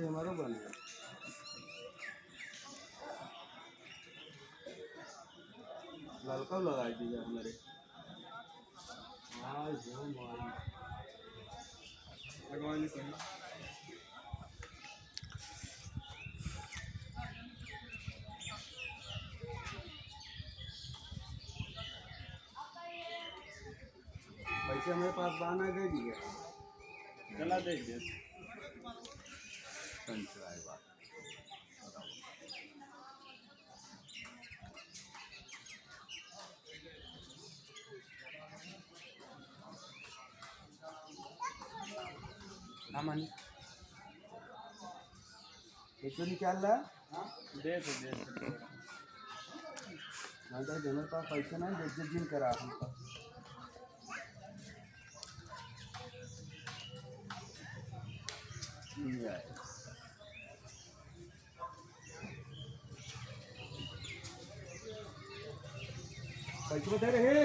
पैसे हमारा बन गए। लड़का लगा दीजिए हमारे। हाँ जो लगवा ली सही। पैसे हमारे पास बहाना दे दिए। चला दे दे। हाँ मानी। पैसे निकाल ला। दे दे दे। हमारे हमारे पास पैसे नहीं दे जिन करा हमको। पैसे दे रहे